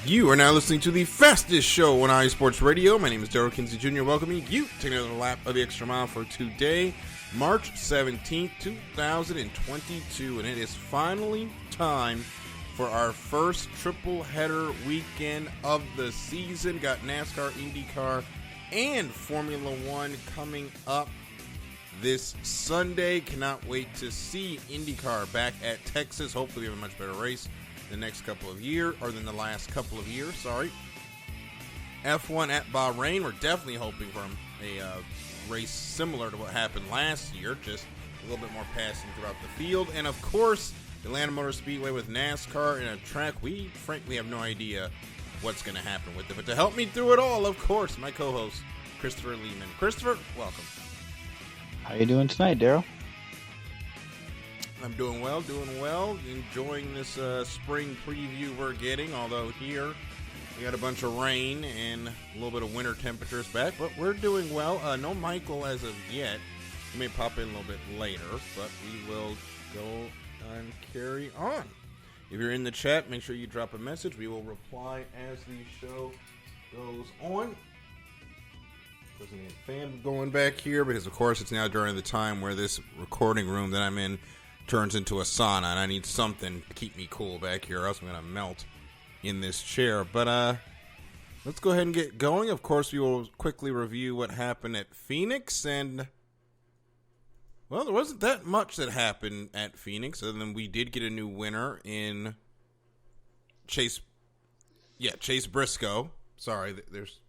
You are now listening to the fastest show on iSports Radio. My name is Daryl Kinsey Jr. Welcoming you to another lap of the Extra Mile for today, March 17th, 2022. And it is finally time for our first triple header weekend of the season. Got NASCAR, IndyCar, and Formula One coming up this Sunday. Cannot wait to see IndyCar back at Texas. Hopefully we have a much better race the next couple of years, or than the last couple of years, sorry. F1 at Bahrain, we're definitely hoping for a race similar to what happened last year, just a little bit more passing throughout the field. And of course, Atlanta Motor Speedway with NASCAR in a track we frankly have no idea what's going to happen with it. But to help me through it all, of course, my co-host, Christopher Lehman. Christopher, welcome. How you doing tonight, Daryl? I'm doing well, enjoying this spring preview we're getting, although here we got a bunch of rain and a little bit of winter temperatures back, but we're doing well. No Michael as of yet. He may pop in a little bit later, but we will go and carry on. If you're in the chat, make sure you drop a message. We will reply as the show goes on. Doesn't need a fan going back here because, of course, it's now during the time where this recording room that I'm in turns into a sauna, and I need something to keep me cool back here, or else I'm going to melt in this chair. But let's go ahead and get going. Of course, we will quickly review what happened at Phoenix, and, well, there wasn't that much that happened at Phoenix, other than we did get a new winner in Chase Briscoe. Sorry, there's...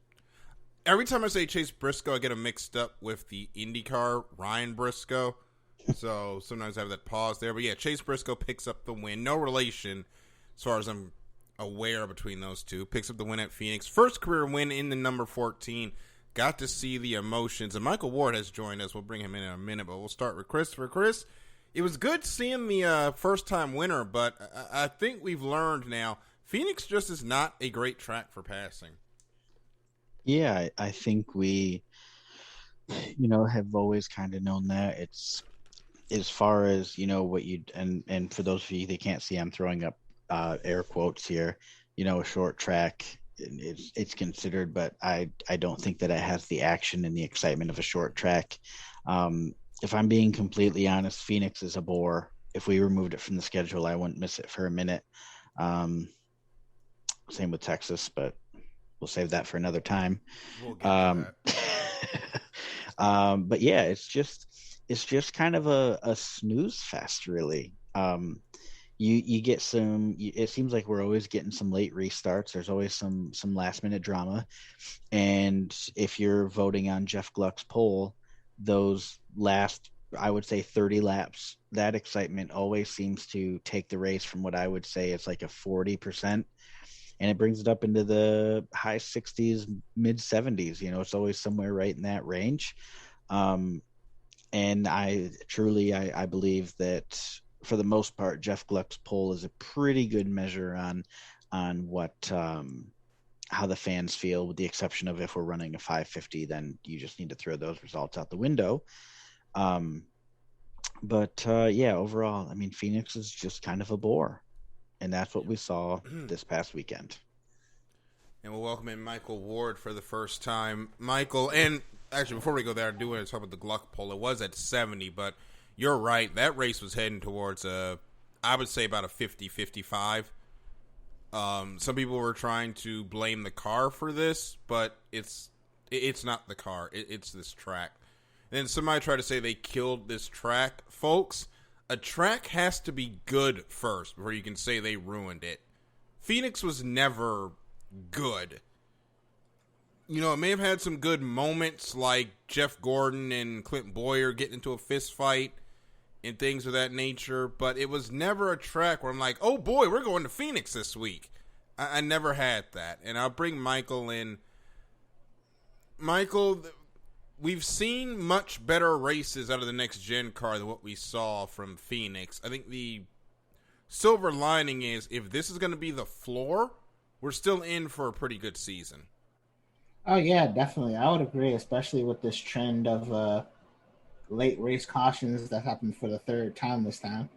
Every time I say Chase Briscoe, I get him mixed up with the IndyCar Ryan Briscoe. So sometimes I have that pause there. But yeah, Chase Briscoe picks up the win. No relation, as far as I'm aware, between those two. Picks up the win at Phoenix. First career win in the number 14. Got to see the emotions. And Michael Ward has joined us. We'll bring him in a minute. But we'll start with Christopher. Chris, it was good seeing the first-time winner. But I think we've learned now, Phoenix just is not a great track for passing. Yeah, I think we, have always kind of known that. It's as far as, what you, and for those of you that can't see, I'm throwing up air quotes here, a short track, it's considered, but I don't think that it has the action and the excitement of a short track. If I'm being completely honest, Phoenix is a bore. If we removed it from the schedule, I wouldn't miss it for a minute. Same with Texas, but we'll save that for another time. We'll get to that. But yeah, it's just kind of a snooze fest, really. You get some. It seems like we're always getting some late restarts. There's always some last minute drama, and if you're voting on Jeff Gluck's poll, those last, I would say, 30 laps, that excitement always seems to take the race from what I would say is like a 40%. And it brings it up into the high 60s, mid 70s. It's always somewhere right in that range. And I believe that for the most part, Jeff Gluck's poll is a pretty good measure on what how the fans feel, with the exception of if we're running a 550, then you just need to throw those results out the window. But overall, I mean, Phoenix is just kind of a bore. And that's what we saw this past weekend. And we'll welcome in Michael Ward for the first time. Michael, and actually, before we go there, I do want to talk about the Gluck poll. It was at 70, but you're right. That race was heading towards I would say about a 50-55. Some people were trying to blame the car for this, but it's not the car. It's this track. And then somebody tried to say they killed this track. Folks, a track has to be good first before you can say they ruined it. Phoenix was never good. It may have had some good moments like Jeff Gordon and Clint Boyer getting into a fist fight and things of that nature, but it was never a track where I'm like, oh boy, we're going to Phoenix this week. I never had that. And I'll bring Michael in. Michael, we've seen much better races out of the next gen car than what we saw from Phoenix. I think the silver lining is, if this is going to be the floor, we're still in for a pretty good season. Oh yeah, definitely. I would agree, especially with this trend of late race cautions that happened for the third time this time.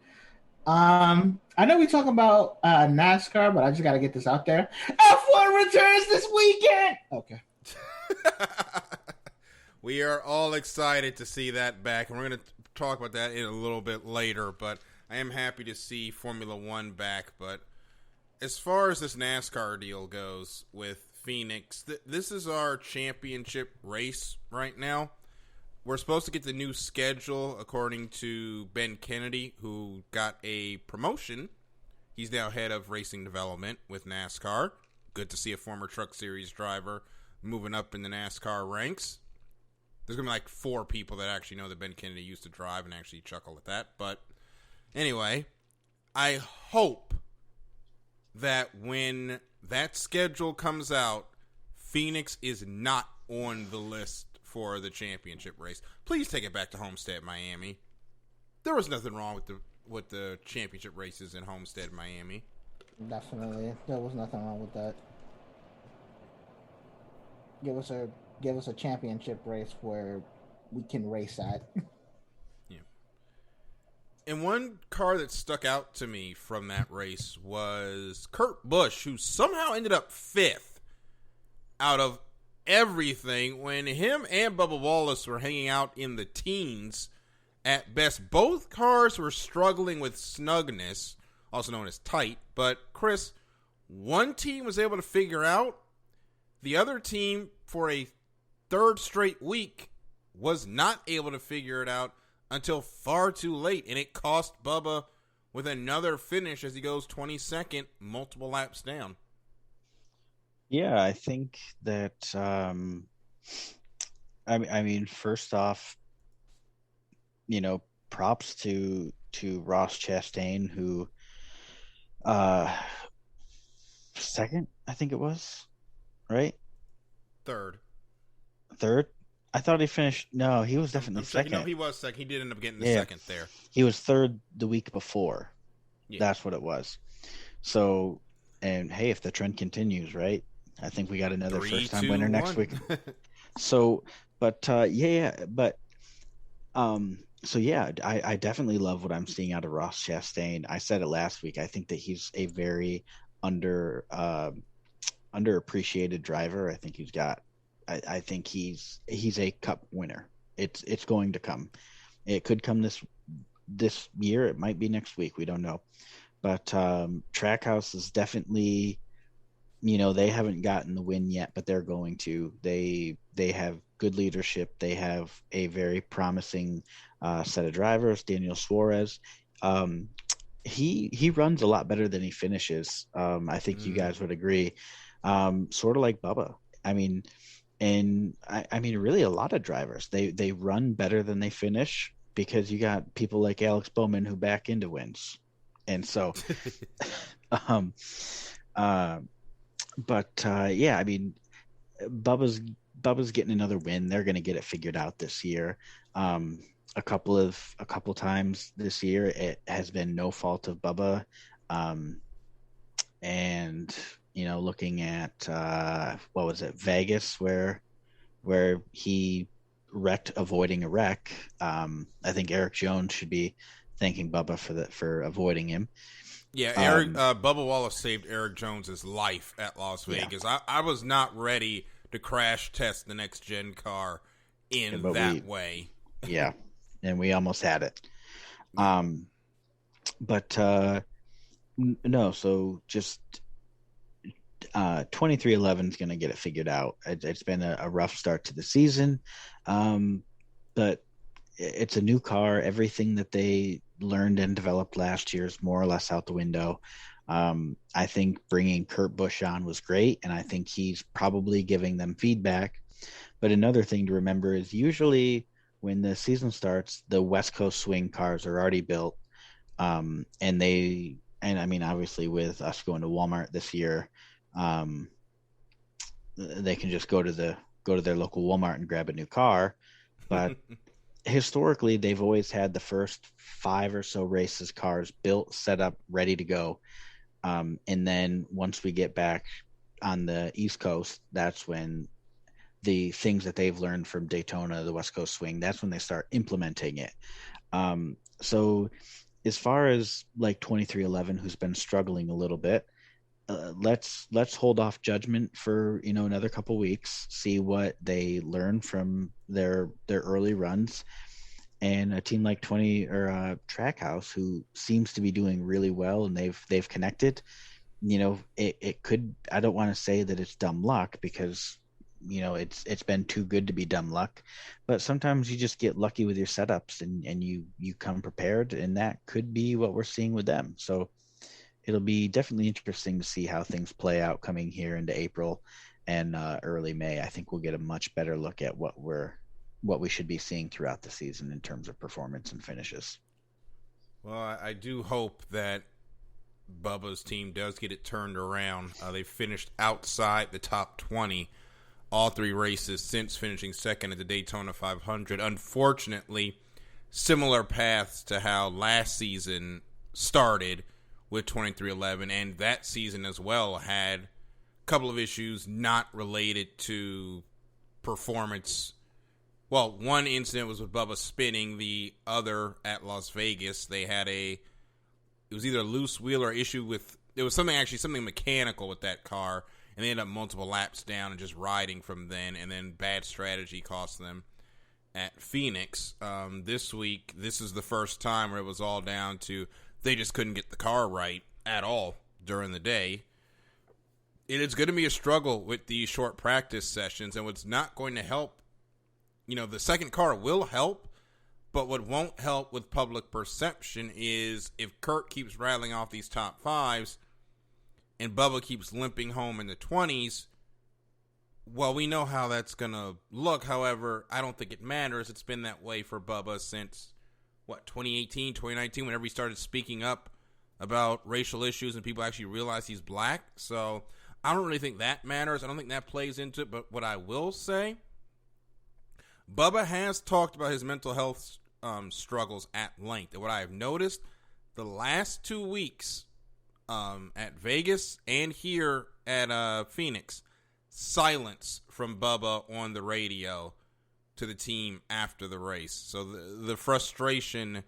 I know we talk about NASCAR, but I just got to get this out there. F1 returns this weekend. Okay. We are all excited to see that back, and we're going to talk about that in a little bit later, but I am happy to see Formula One back. But as far as this NASCAR deal goes with Phoenix, this is our championship race right now. We're supposed to get the new schedule according to Ben Kennedy, who got a promotion. He's now head of racing development with NASCAR. Good to see a former Truck Series driver moving up in the NASCAR ranks. There's going to be like 4 people that actually know that Ben Kennedy used to drive and actually chuckle at that. But anyway, I hope that when that schedule comes out, Phoenix is not on the list for the championship race. Please take it back to Homestead, Miami. There was nothing wrong with the championship races in Homestead, Miami. Definitely, there was nothing wrong with that. Give us a championship race where we can race at. Yeah. And one car that stuck out to me from that race was Kurt Busch, who somehow ended up 5th out of everything when him and Bubba Wallace were hanging out in the teens at best. Both cars were struggling with snugness, also known as tight. But Chris, one team was able to figure out. The other team, for a 3rd straight week, was not able to figure it out until far too late, and it cost Bubba with another finish as he goes 22nd, multiple laps down. Yeah, I think that I mean, first off, props to Ross Chastain, who 2nd, I think it was, right? 3rd. I thought he finished. No, he was definitely 2nd. No, he was 2nd. He did end up getting the 2nd there. He was 3rd the week before. Yeah. That's what it was. So, and hey, if the trend continues, right? I think we got another 3, first-time 2, winner 1. next week. So, but I definitely love what I'm seeing out of Ross Chastain. I said it last week. I think that he's a very underappreciated driver. I think I think he's a Cup winner. It's going to come. It could come this year. It might be next week. We don't know. But Trackhouse is definitely, they haven't gotten the win yet, but they're going to. They have good leadership. They have a very promising set of drivers. Daniel Suarez, he runs a lot better than he finishes. I think you guys would agree. Sort of like Bubba. I mean, really a lot of drivers. They run better than they finish because you got people like Alex Bowman who back into wins. And so, Bubba's getting another win. They're going to get it figured out this year. A couple times this year, it has been no fault of Bubba. And looking at what was it, Vegas, where he wrecked, avoiding a wreck. I think Eric Jones should be thanking Bubba for avoiding him. Yeah, Bubba Wallace saved Eric Jones's life at Las Vegas. Yeah. I was not ready to crash test the next gen car in that way. Yeah, and we almost had it. No, so just 2311 is going to get it figured out. It's been a rough start to the season, but it's a new car. Everything that they learned and developed last year is more or less out the window. I think bringing Kurt Busch on was great, and I think he's probably giving them feedback. But another thing to remember is usually when the season starts, the West Coast swing cars are already built, and I mean, obviously with us going to Walmart this year, they can just go to their local Walmart and grab a new car. But historically, they've always had the first 5 or so races cars built, set up, ready to go. And then once we get back on the East Coast, that's when the things that they've learned from Daytona, the West Coast swing, that's when they start implementing it. So as far as like 2311, who's been struggling a little bit, let's hold off judgment for another couple weeks, see what they learn from their early runs. And a team like 20 or Trackhouse, who seems to be doing really well, and they've connected. It could. I don't want to say that it's dumb luck, because it's been too good to be dumb luck, but sometimes you just get lucky with your setups, and you come prepared, and that could be what we're seeing with them. So it'll be definitely interesting to see how things play out coming here into April and early May. I think we'll get a much better look at what we should be seeing throughout the season in terms of performance and finishes. Well, I do hope that Bubba's team does get it turned around. They finished outside the top 20 all three races since finishing second at the Daytona 500. Unfortunately, similar paths to how last season started with 2311, and that season as well had a couple of issues not related to performance. Well, one incident was with Bubba spinning. The other at Las Vegas, they had it was either a loose wheel or issue with, it was something mechanical with that car, and they ended up multiple laps down and just riding from then, and then bad strategy cost them at Phoenix. This week, this is the first time where it was all down to they just couldn't get the car right at all during the day. It is going to be a struggle with these short practice sessions, and what's not going to help, the second car will help, but what won't help with public perception is if Kurt keeps rattling off these top fives and Bubba keeps limping home in the 20s, well, we know how that's going to look. However, I don't think it matters. It's been that way for Bubba since, 2018, 2019, whenever he started speaking up about racial issues and people actually realize he's black. So I don't really think that matters. I don't think that plays into it. But what I will say, Bubba has talked about his mental health struggles at length. And what I have noticed the last 2 weeks at Vegas and here at Phoenix, silence from Bubba on the radio to the team after the race. So the frustration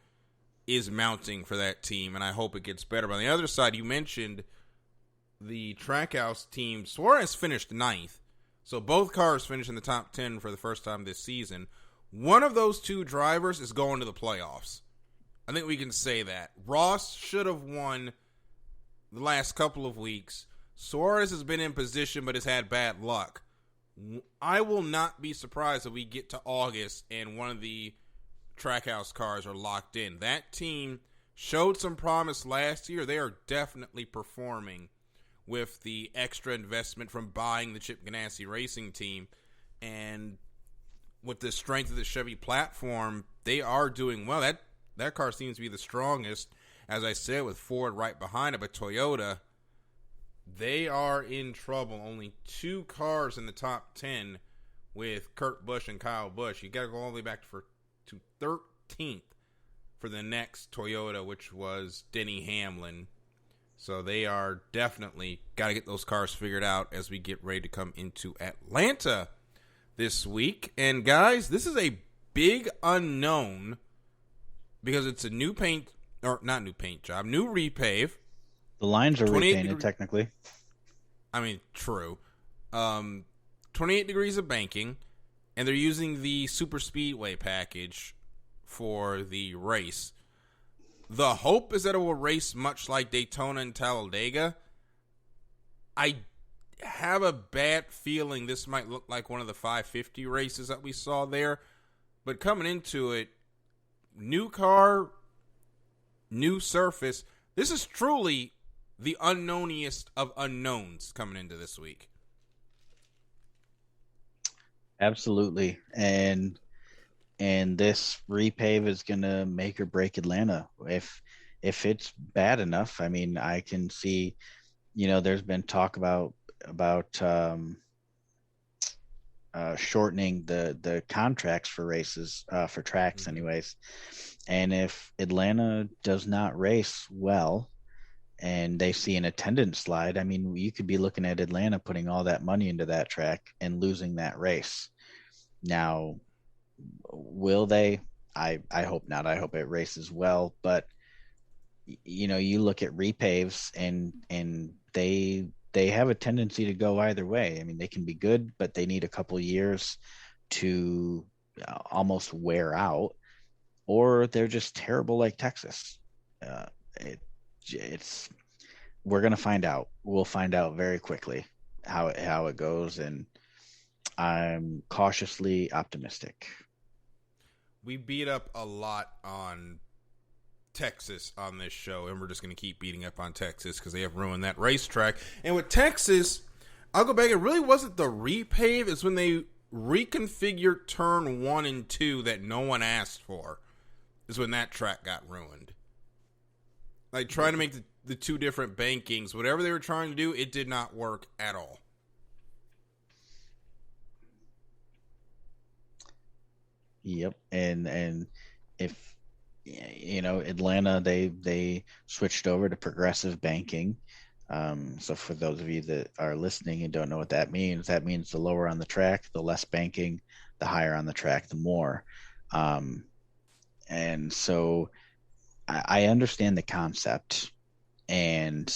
is mounting for that team, and I hope it gets better. But on the other side, you mentioned the Trackhouse team. Suarez finished 9th. So both cars finished in the top 10 for the first time this season. One of those two drivers is going to the playoffs. I think we can say that. Ross should have won the last couple of weeks. Suarez has been in position but has had bad luck. I will not be surprised if we get to August and one of the Trackhouse cars are locked in. That team showed some promise last year. They are definitely performing with the extra investment from buying the Chip Ganassi Racing team. And with the strength of the Chevy platform, they are doing well. That car seems to be the strongest, as I said, with Ford right behind it. But Toyota, they are in trouble. Only 2 cars in the top 10 with Kurt Busch and Kyle Busch. You got to go all the way back to 13th for the next Toyota, which was Denny Hamlin. So they are definitely got to get those cars figured out as we get ready to come into Atlanta this week. And guys, this is a big unknown because it's a new paint, or not new paint job, new repave. The lines are repainted technically. I mean, true. 28 degrees of banking, and they're using the super speedway package for the race. The hope is that it will race much like Daytona and Talladega. I have a bad feeling this might look like one of the 550 races that we saw there. But coming into it, new car, new surface. This is truly the unknowniest of unknowns coming into this week. Absolutely. And this repave is going to make or break Atlanta. If it's bad enough, I mean, I can see, there's been talk about shortening the contracts for races, for tracks anyways. And if Atlanta does not race well and they see an attendance slide, I mean, you could be looking at Atlanta putting all that money into that track and losing that race. Now, will they? I hope not. I hope it races well, but you look at repaves and they have a tendency to go either way. I mean, they can be good, but they need a couple years to almost wear out, or they're just terrible like Texas. Uh, it's we're gonna find out. We'll find out very quickly how it goes, and I'm cautiously optimistic. We beat up a lot on Texas on this show, and we're just going to keep beating up on Texas because they have ruined that racetrack. And with Texas, I'll go back. It really wasn't the repave. It's when they reconfigured turn 1 and 2 that no one asked for. Is when that track got ruined. Like trying to make the two different bankings, whatever they were trying to do, it did not work at all. Yep, and if Atlanta, they switched over to progressive banking. So for those of you that are listening and don't know what that means the lower on the track, the less banking, the higher on the track, the more. And so I understand the concept and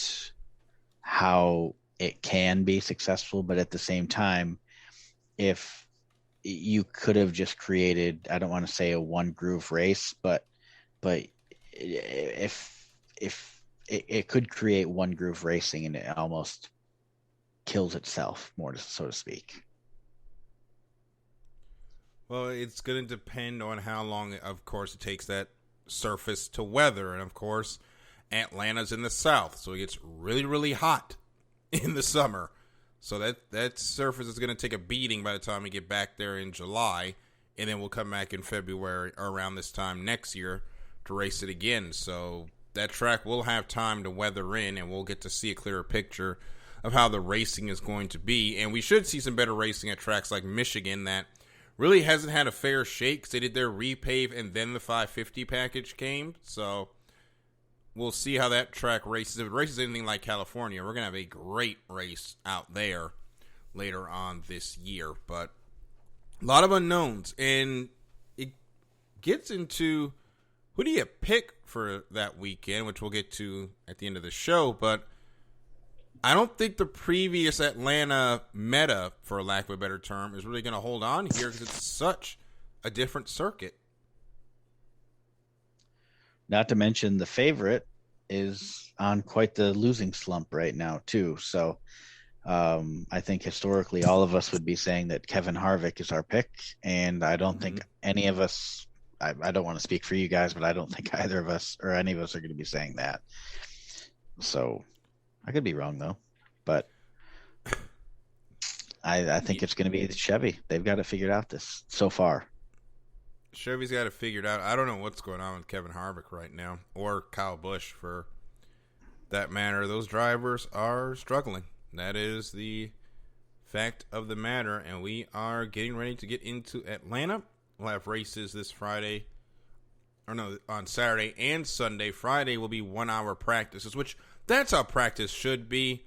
how it can be successful, but at the same time, if you could have just created, I don't want to say a one groove race, but if it could create one groove racing and it almost kills itself, more so to speak. Well, it's going to depend on how long, of course, it takes that surface to weather. And, of course, Atlanta's in the south, so it gets really, really hot in the summer. So that surface is going to take a beating by the time we get back there in July. And then we'll come back in February or around this time next year to race it again. So that track will have time to weather in, and we'll get to see a clearer picture of how the racing is going to be. And we should see some better racing at tracks like Michigan that really hasn't had a fair shake because they did their repave and then the 550 package came. So we'll see how that track races. If it races anything like California, we're going to have a great race out there later on this year. But a lot of unknowns, and it gets into who do you pick for that weekend, which we'll get to at the end of the show. But I don't think the previous Atlanta meta, for lack of a better term, is really going to hold on here because it's such a different circuit. Not to mention the favorite is on quite the losing slump right now, too. So I think historically all of us would be saying that Kevin Harvick is our pick. And I don't think any of us, I don't want to speak for you guys, but I don't think either of us or any of us are going to be saying that. So I could be wrong, though. But I think it's going to be Chevy. They've got it figured out this so far. Chevy's got it figured out. I don't know what's going on with Kevin Harvick right now, or Kyle Busch for that matter. Those drivers are struggling. That is the fact of the matter, and we are getting ready to get into Atlanta. We'll have races this Friday, on Saturday and Sunday. Friday will be 1 hour practices, which that's how practice should be.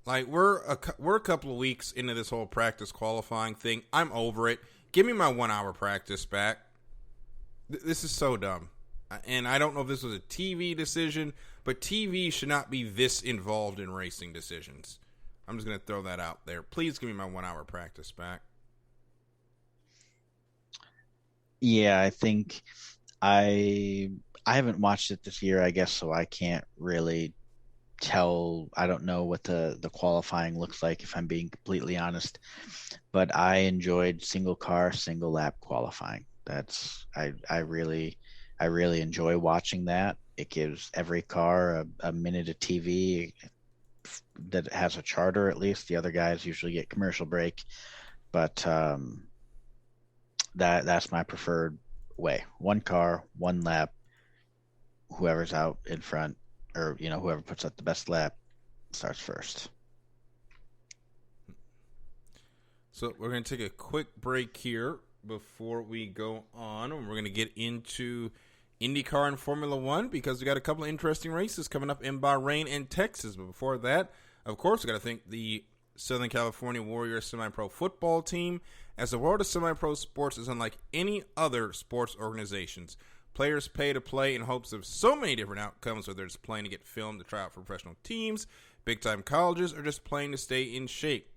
Like, we're a couple of weeks into this whole practice qualifying thing. I'm over it. Give me my 1 hour practice back. This is so dumb. And I don't know if this was a TV decision, but TV should not be this involved in racing decisions. I'm just going to throw that out there. Please give me my 1 hour practice back. Yeah, I think I haven't watched it this year, I guess, so I can't really tell. I don't know what the qualifying looks like, if I'm being completely honest. But I enjoyed single car, single lap qualifying. I really enjoy watching that. It gives every car a minute of TV that has a charter, at least. The other guys usually get commercial break, but that's my preferred way. One car, one lap. Whoever's out in front, or whoever puts up the best lap, starts first. So we're going to take a quick break here before we go on. We're going to get into IndyCar and Formula One because we got a couple of interesting races coming up in Bahrain and Texas. But before that, of course, we got to thank the Southern California Warriors semi-pro football team, as the world of semi-pro sports is unlike any other sports organizations. Players pay to play in hopes of so many different outcomes, whether it's playing to get filmed to try out for professional teams, big-time colleges, or just playing to stay in shape.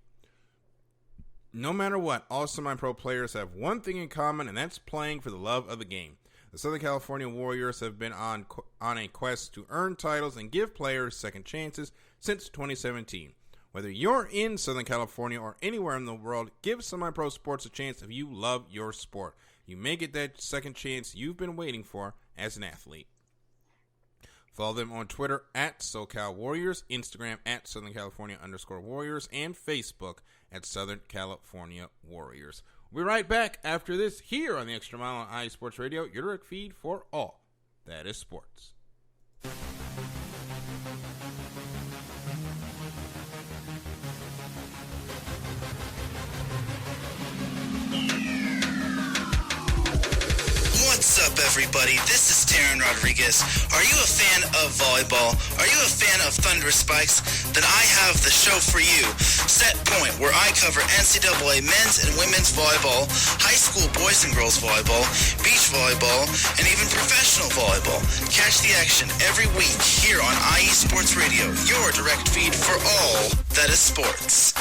No matter what, all semi-pro players have one thing in common, and that's playing for the love of the game. The Southern California Warriors have been on a quest to earn titles and give players second chances since 2017. Whether you're in Southern California or anywhere in the world, give semi-pro sports a chance if you love your sport. You may get that second chance you've been waiting for as an athlete. Follow them on Twitter at SoCal Warriors, Instagram at Southern California _Warriors, and Facebook at Southern California Warriors. We'll be right back after this here on the Extra Mile on iSports Radio, your direct feed for all that is sports. What's up, everybody? This is Taryn Rodriguez. Are you a fan of volleyball? Are you a fan of Thunder Spikes? Then I have the show for you, Set Point, where I cover NCAA men's and women's volleyball, high school boys and girls volleyball, beach volleyball, and even professional volleyball. Catch the action every week here on IE Sports Radio, your direct feed for all that is sports.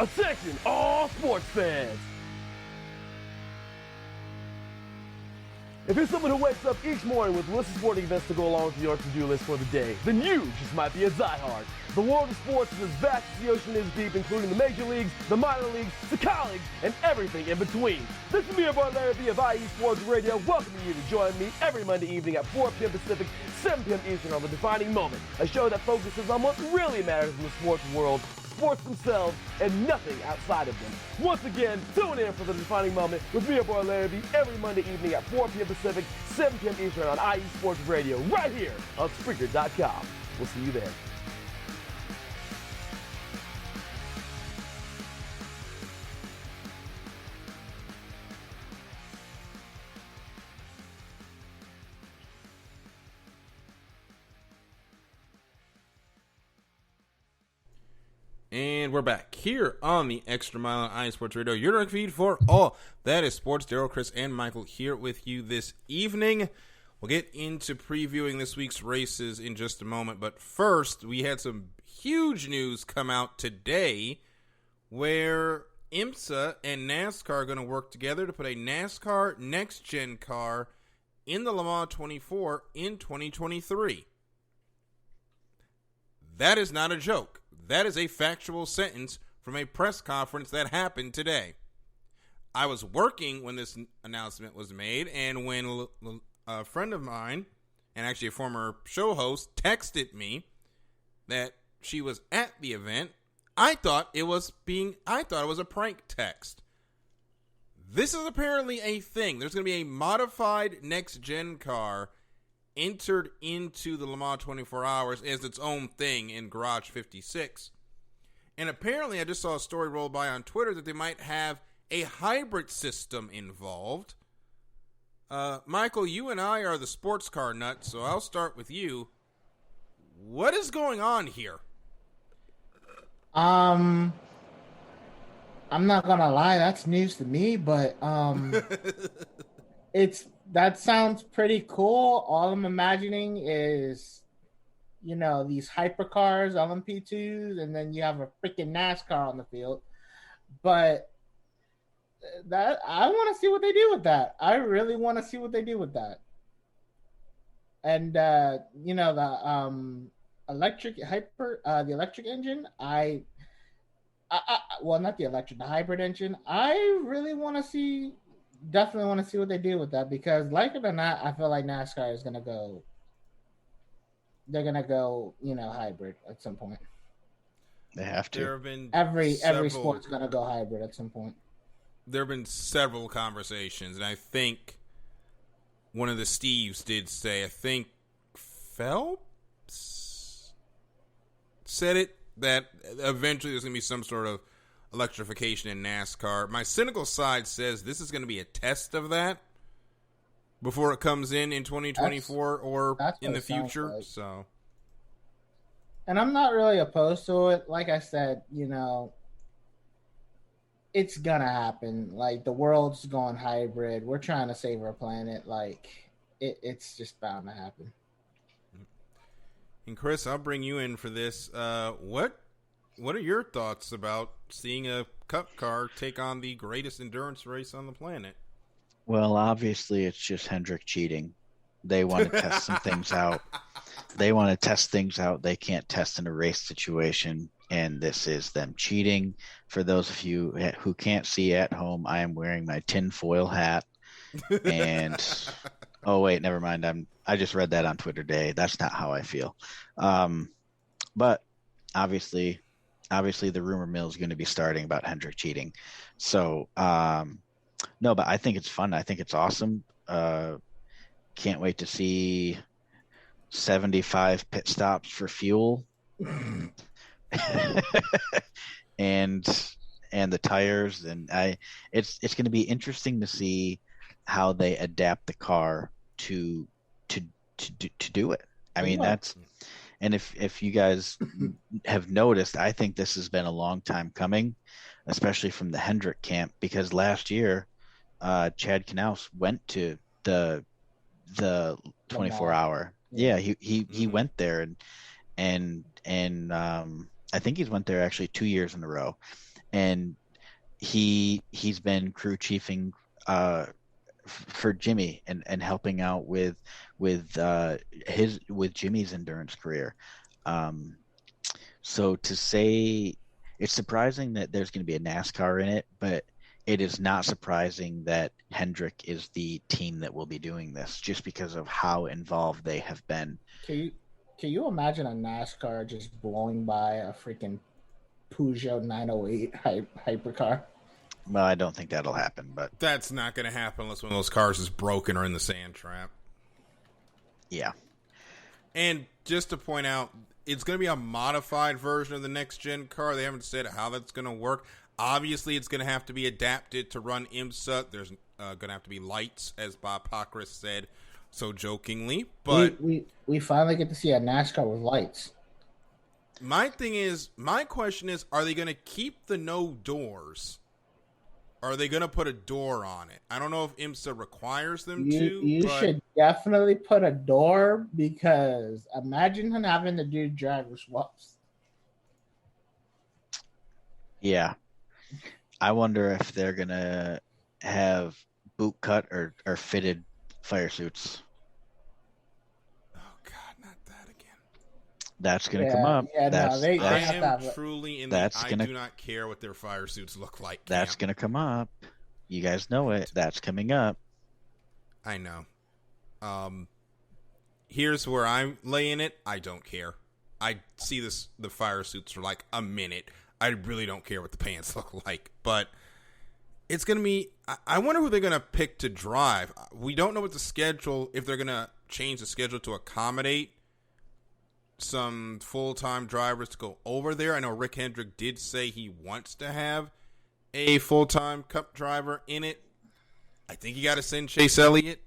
Attention, all sports fans! If you're someone who wakes up each morning with lists of sporting events to go along with your to-do list for the day, then you just might be a diehard. The world of sports is as vast as the ocean is deep, including the major leagues, the minor leagues, the college, and everything in between. This is me, your boy Larry B of IE Sports Radio, welcoming you to join me every Monday evening at 4 p.m. Pacific, 7 p.m. Eastern on The Defining Moment, a show that focuses on what really matters in the sports world, sports themselves, and nothing outside of them. Once again, tune in for The Defining Moment with me, your boy Larry B, every Monday evening at 4 p.m. Pacific, 7 p.m. Eastern on IE Sports Radio, right here on Spreaker.com. We'll see you there. And we're back here on the Extra Mile on iSports Radio, your direct feed for all that is sports. Daryl, Chris, and Michael here with you this evening. We'll get into previewing this week's races in just a moment, but first, we had some huge news come out today where IMSA and NASCAR are going to work together to put a NASCAR next-gen car in the Le Mans 24 in 2023. That is not a joke. That is a factual sentence from a press conference that happened today. I was working when this announcement was made, and when a friend of mine, and actually a former show host, texted me that she was at the event, I thought it was a prank text. This is apparently a thing. There's going to be a modified next-gen car entered into the Le Mans 24 Hours as its own thing in Garage 56. And apparently, I just saw a story roll by on Twitter that they might have a hybrid system involved. Michael, you and I are the sports car nuts, so I'll start with you. What is going on here? I'm not gonna lie, that's news to me, but that sounds pretty cool. All I'm imagining is, these hypercars, LMP2s, and then you have a freaking NASCAR on the field. But that I want to see what they do with that. I really want to see what they do with that. And the electric the electric engine, well, not the electric, the hybrid engine. I really want to see. Definitely want to see what they do with that, because like it or not, I feel like NASCAR is gonna go. They're gonna go, hybrid at some point. They have to. There have been every sport's gonna go hybrid at some point. There have been several conversations, and I think one of the Steves did say, I think Phelps said it, that eventually there's going to be some sort of electrification in NASCAR. My cynical side says this is going to be a test of that before it comes in 2024 or in the future. Like. So, and I'm not really opposed to it. Like I said, it's gonna happen. Like, the world's going hybrid. We're trying to save our planet. Like, it's just bound to happen. And Chris, I'll bring you in for this. What are your thoughts about seeing a Cup car take on the greatest endurance race on the planet? Well, obviously, it's just Hendrick cheating. They want to test some things out. They want to test things out they can't test in a race situation, and this is them cheating. For those of you who can't see at home, I am wearing my tinfoil hat. And oh wait, never mind. I just read that on Twitter today. That's not how I feel. But obviously, the rumor mill is going to be starting about Hendrick cheating. So no, but I think it's fun. I think it's awesome. Can't wait to see 75 pit stops for fuel. and the tires, and it's going to be interesting to see how they adapt the car to do it. I mean, that's, and if you guys have noticed, I think this has been a long time coming, especially from the Hendrick camp, because last year Chad Knaus went to the 24-hour. Yeah, he went there, and I think he's went there actually 2 years in a row, and he's been crew chiefing for Jimmy and helping out with Jimmy's endurance career. So to say, it's surprising that there's going to be a NASCAR in it, but it is not surprising that Hendrick is the team that will be doing this, just because of how involved they have been. Can you imagine a NASCAR just blowing by a freaking Peugeot 908 hypercar? Well, I don't think that'll happen, but that's not going to happen unless one of those cars is broken or in the sand trap. Yeah. And just to point out, it's going to be a modified version of the next-gen car. They haven't said how that's going to work. Obviously, it's going to have to be adapted to run IMSA. There's going to have to be lights, as Bob Pockris said so jokingly. But we finally get to see a NASCAR with lights. My question is, are they going to keep the no doors? Or are they going to put a door on it? I don't know if IMSA requires them to. You should definitely put a door, because imagine him having to do driver swaps. Yeah. I wonder if they're going to have boot cut or fitted fire suits. Oh, God, not that again. That's going to come up. Yeah, I am truly in I do not care what their fire suits look like. That's going to come up. You guys know it. That's coming up. I know. Here's where I'm laying it. I don't care. I see the fire suits for like a minute. I really don't care what the pants look like. But it's going to be... I wonder who they're going to pick to drive. We don't know what the schedule... If they're going to change the schedule to accommodate some full-time drivers to go over there. I know Rick Hendrick did say he wants to have a full-time Cup driver in it. I think you got to send Chase Elliott.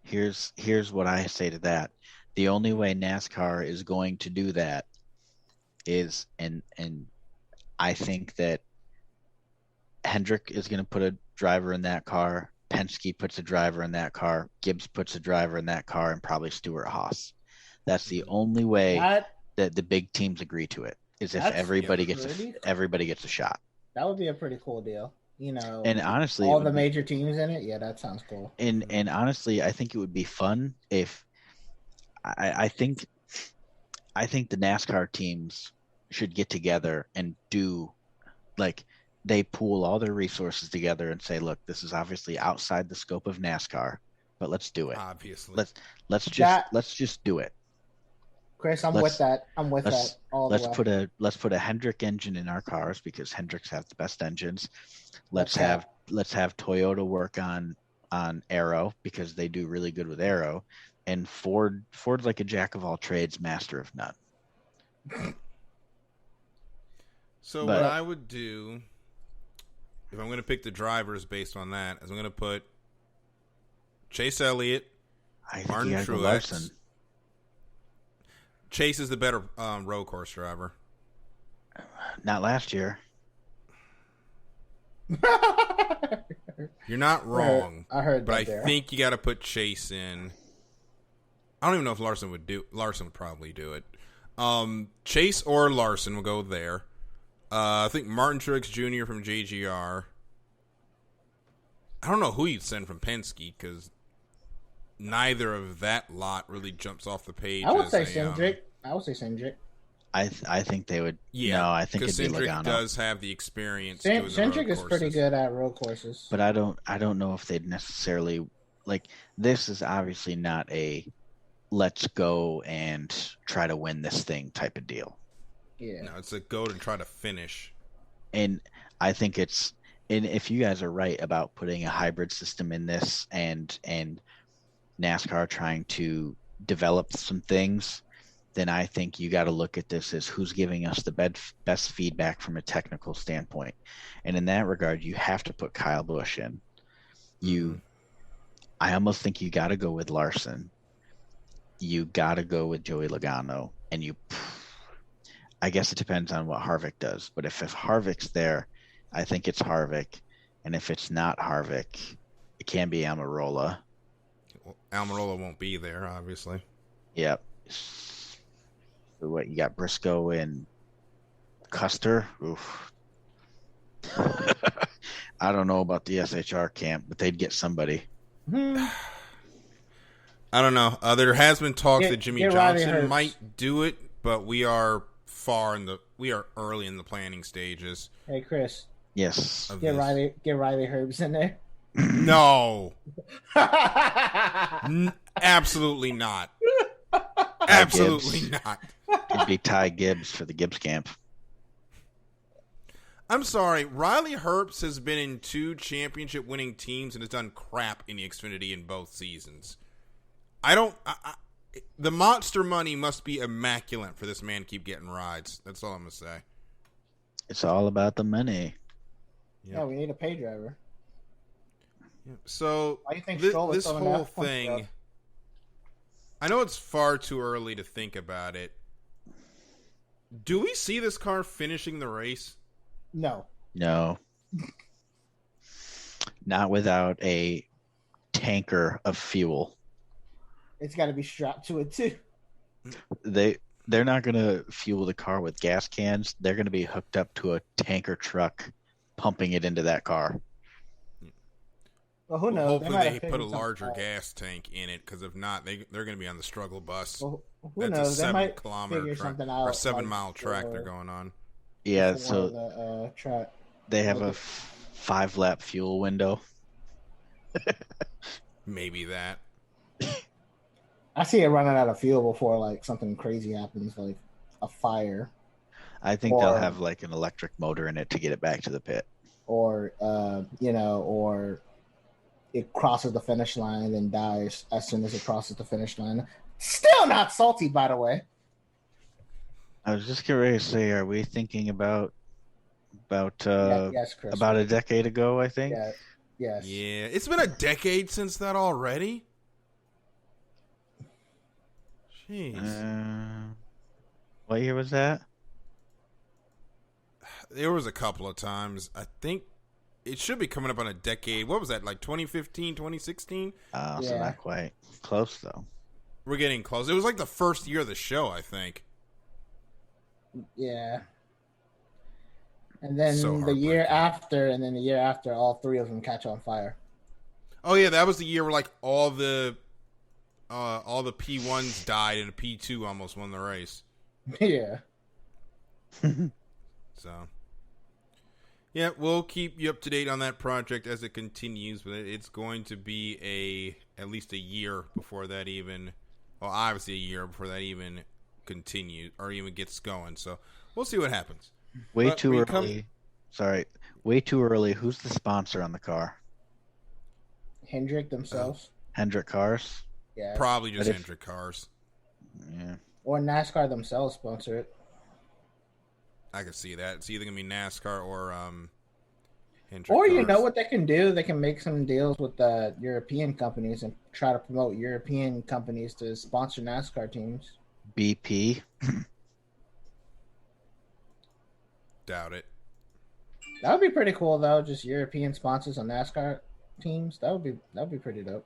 Here's what I say to that. The only way NASCAR is going to do that is, and I think that Hendrick is going to put a driver in that car. Penske puts a driver in that car. Gibbs puts a driver in that car, and probably Stewart Haas. That's the only way that the big teams agree to it, is if everybody gets a shot. That would be a pretty cool deal. And honestly, all the major teams in it. Yeah, that sounds cool. And honestly, I think it would be fun if I think the NASCAR teams should get together and do, like, they pool all their resources together and say, look, this is obviously outside the scope of NASCAR, but let's do it. Obviously, let's just do it. Chris, I'm with that. Let's put a Hendrick engine in our cars, because Hendricks have the best engines. Let's have Toyota work on aero, because they do really good with aero, and Ford's like a jack of all trades, master of none. So But- what I would do, if I'm going to pick the drivers based on that, is I'm going to put Chase Elliott, I think Martin you gotta go Truex. Larson. Chase is the better road course driver. Not last year. You're not wrong. I heard but that I there. think you got to put Chase in. I don't even know if Larson would do. Larson would probably do it. Chase or Larson will go there. I think Martin Truex Jr. from JGR. I don't know who you'd send from Penske because neither of that lot really jumps off the page. I would as say a, Cindric. I would say Cindric. I think they would. Yeah, No, I think it'd be Cindric Logano. does have the experience. doing the Cindric road is pretty courses. good at road courses. But I don't know if they'd necessarily like. This is obviously not a let's go and try to win this thing type of deal. Yeah. No, it's a go to try to finish. And I think it's, and if you guys are right about putting a hybrid system in this and NASCAR trying to develop some things, then I think you got to look at this as who's giving us the best feedback from a technical standpoint. And in that regard, you have to put Kyle Busch in. I almost think you got to go with Larson. You got to go with Joey Logano. And I guess it depends on what Harvick does. But if Harvick's there, I think it's Harvick. And if it's not Harvick, it can be Almirola. Well, Almirola won't be there, obviously. Yep. So what, you got Briscoe and Custer? Oof. I don't know about the SHR camp, but they'd get somebody. I don't know. There has been talk that Jimmy Johnson might do it, but we are early in the planning stages. Hey, Chris. Yes. Get Riley Herbst in there. No. Absolutely not. Absolutely not. It'd be Ty Gibbs for the Gibbs camp. I'm sorry. Riley Herbst has been in 2 championship-winning teams and has done crap in the Xfinity in both seasons. The monster money must be immaculate for this man to keep getting rides. That's all I'm going to say. It's all about the money. Yeah, we need a pay driver. So Why do you think this Stroll is throwing whole that point thing, up? I know it's far too early to think about it. Do we see this car finishing the race? No. No. Not without a tanker of fuel. It's got to be strapped to it, too. They're not going to fuel the car with gas cans. They're going to be hooked up to a tanker truck, pumping it into that car. Well, who knows? Hopefully they put a larger gas tank in it, because if not, they're going to be on the struggle bus. Well, who That's knows? a They might 7-kilometer figure track something out. or 7-mile track they're going on. Yeah, for so the track. they have a 5-lap fuel window. Maybe that. I see it running out of fuel before like something crazy happens, like a fire, I think they'll Or- have like an electric motor in it to get it back to the pit. or or it crosses the finish line and then dies as soon as it crosses the finish line. Still not salty, by the way. I was just getting ready to say, are we thinking about Yes, Chris. about a decade ago? I think. Yeah, yes. Yeah, it's been a decade since that already. Jeez. What year was that? There was a couple of times. I think it should be coming up on a decade. What was that, like 2015, 2016? So Yeah. not quite close though. We're getting close. It was like the first year of the show, I think. Yeah. And then So the year heartbreaking. after, all 3 of them catch on fire. Oh yeah, that was the year where like all the P1s died and a P2 almost won the race. Yeah. So, yeah, we'll keep you up to date on that project as it continues, but it's going to be at least a year before that even, well, obviously a year before that even continues or even gets going. So we'll see what happens. Way But too we early. Sorry, way too early. Who's the sponsor on the car? Hendrick themselves. Hendrick Cars. Yeah. Probably just But if- Hendrick cars. Yeah. Or NASCAR themselves sponsor it. I can see that. It's either gonna be NASCAR or Hendrick Or you know cars. what they can do? They can make some deals with the European companies and try to promote European companies to sponsor NASCAR teams. BP. Doubt it. That would be pretty cool, though. Just European sponsors on NASCAR teams. That would be pretty dope.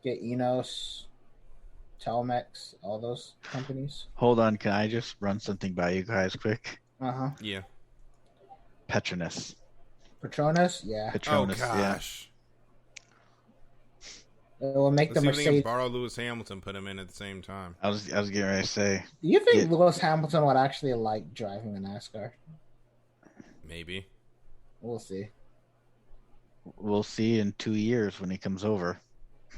Get Enos, Telmex, all those companies. Hold on, can I just run something by you guys quick? Yeah. Petronas. Petronas, yeah. Petronas, Oh gosh. It will make Let's the see if they can Mercedes. borrow Lewis Hamilton, put him in at the same time. I was getting ready to say. Do you think Yeah. Lewis Hamilton would actually like driving a NASCAR? Maybe. We'll see. We'll see in 2 years when he comes over.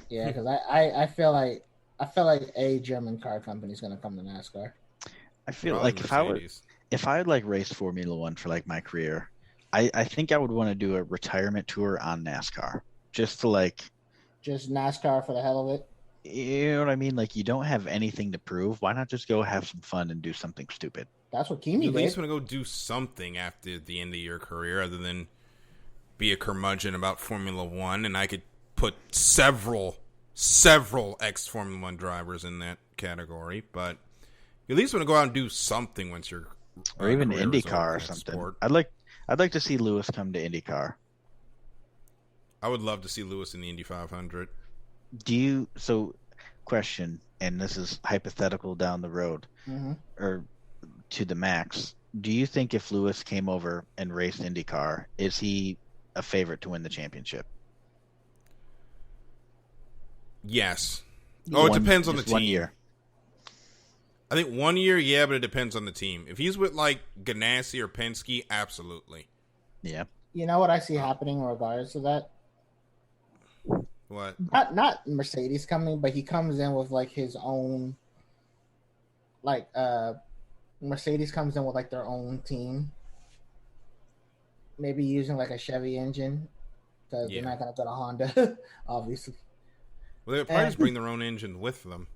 Yeah, because I feel like a German car company is going to come to NASCAR. I feel Probably like Mercedes. if I would like race Formula One for like my career, I think I would want to do a retirement tour on NASCAR. Just to like, Just NASCAR for the hell of it. you know what I mean? Like you don't have anything to prove. Why not just go have some fun and do something stupid? That's what You Kimi at least did. want to go do something after the end of your career other than be a curmudgeon about Formula One. And I could put several ex-Formula One drivers in that category. But you at least want to go out and do something once you're... Or even career is over IndyCar in or that something. sport. I'd like to see Lewis come to IndyCar. I would love to see Lewis in the Indy 500. Question, and this is hypothetical down the road, or to the max. Do you think if Lewis came over and raced IndyCar, is he a favorite to win the championship? Yes. Oh, it depends on the Just team. 1 year. I think 1 year, yeah, but it depends on the team. If he's with like Ganassi or Penske, absolutely. Yeah. You know what I see happening in regards to that? What? Not Mercedes coming, but he comes in with like his own, like Mercedes comes in with like their own team, maybe using like a Chevy engine because Yeah. they're not gonna go to Honda, obviously. Well, they'll probably just bring their own engine with them.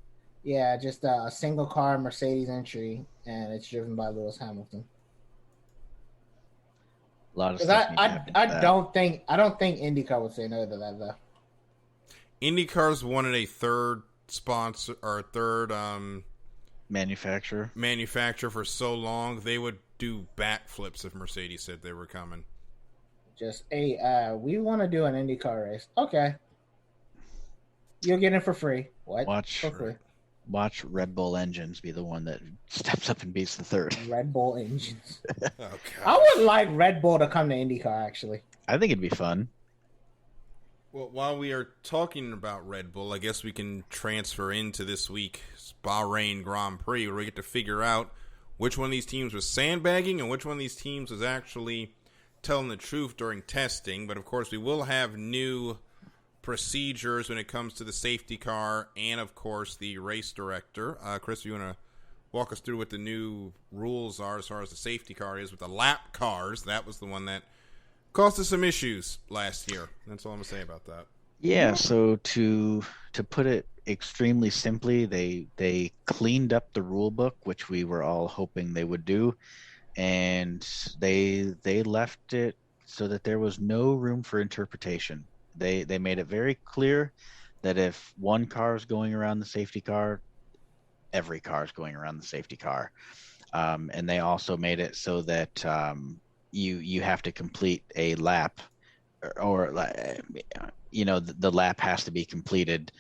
Yeah, just a single car Mercedes entry, and it's driven by Lewis Hamilton. A lot of Because stuff. needs to happen to I that. don't think IndyCar would say no to that though. IndyCar's wanted a third sponsor or a third Manufacturer. manufacturer for so long, they would do backflips if Mercedes said they were coming. Just hey, we want to do an IndyCar race. Okay, you'll get in for free. What? For free. Watch Red Bull engines be the one that steps up and beats the third. Red Bull engines. Oh, I God. would like Red Bull to come to IndyCar actually. I think it'd be fun. Well, while we are talking about Red Bull, I guess we can transfer into this week's Bahrain Grand Prix, where we get to figure out which one of these teams was sandbagging and which one of these teams was actually telling the truth during testing. But, of course, we will have new procedures when it comes to the safety car and, of course, the race director. Chris, you want to walk us through what the new rules are as far as the safety car is with the lap cars? That was the one that caused us some issues last year. That's all I'm going to say about that. Yeah, so to put it extremely simply, they cleaned up the rule book, which we were all hoping they would do, and they left it so that there was no room for interpretation. They made it very clear that if one car is going around the safety car, every car is going around the safety car. And they also made it so that you have to complete a lap, or the lap has to be completed.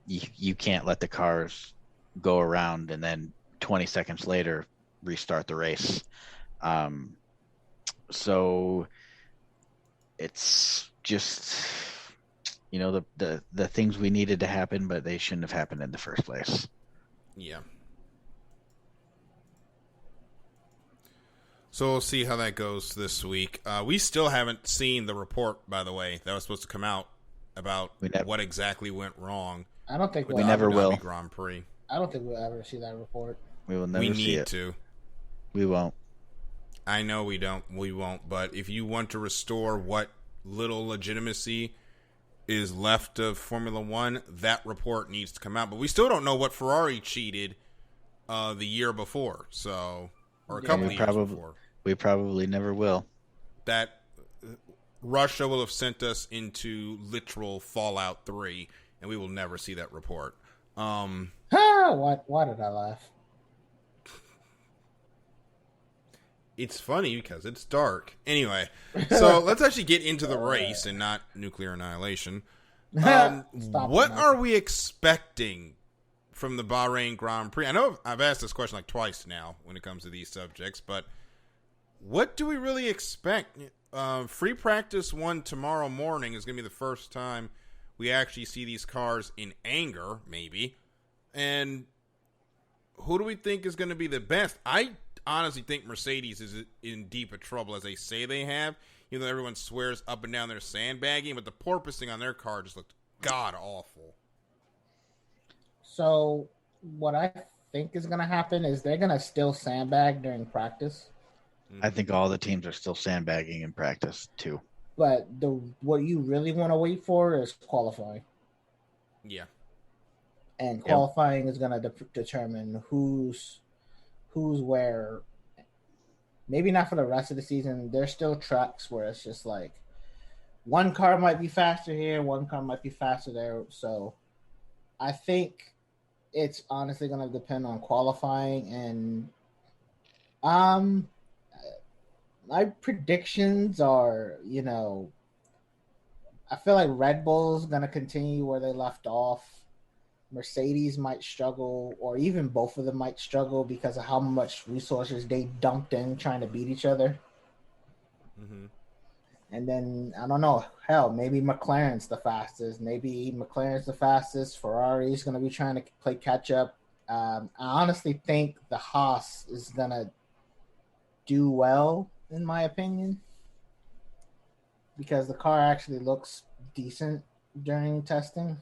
You can't let the cars go around and then 20 seconds later restart the race. So it's just the things we needed to happen, but they shouldn't have happened in the first place. Yeah. So we'll see how that goes this week. We still haven't seen the report, by the way, that was supposed to come out about what exactly went wrong. I don't think with We the never Abu will. Dhabi Grand Prix. I don't think we'll ever see that report. We will never We see need it. to. We won't. I know we won't, but if you want to restore what little legitimacy is left of Formula One, that report needs to come out. But we still don't know what Ferrari cheated the year before, so or a Yeah. couple We of years probably- before. We probably never will. That Russia will have sent us into literal Fallout 3, and we will never see that report. Why did I laugh? It's funny because it's dark. Anyway, so let's actually get into the race and not nuclear annihilation. Stop What it, are we expecting from the Bahrain Grand Prix? I know I've asked this question like twice now when it comes to these subjects, but what do we really expect? Free practice 1 tomorrow morning is going to be the first time we actually see these cars in anger, maybe. And who do we think is going to be the best? I honestly think Mercedes is in deep of trouble, as they say they have. Even though everyone swears up and down they're sandbagging, but the porpoising on their car just looked god-awful. So what I think is going to happen is they're going to still sandbag during practice. I think all the teams are still sandbagging in practice too. But what you really want to wait for is qualifying. Yeah. And qualifying is going to determine who's where. Maybe not for the rest of the season. There's still tracks where it's just like one car might be faster here, one car might be faster there. So I think it's honestly going to depend on qualifying. And my predictions are, I feel like Red Bull's going to continue where they left off. Mercedes might struggle, or even both of them might struggle because of how much resources they dumped in trying to beat each other. Mm-hmm. And then, I don't know, hell, maybe McLaren's the fastest. Ferrari's going to be trying to play catch up. I honestly think the Haas is going to do well, in my opinion, because the car actually looks decent during testing.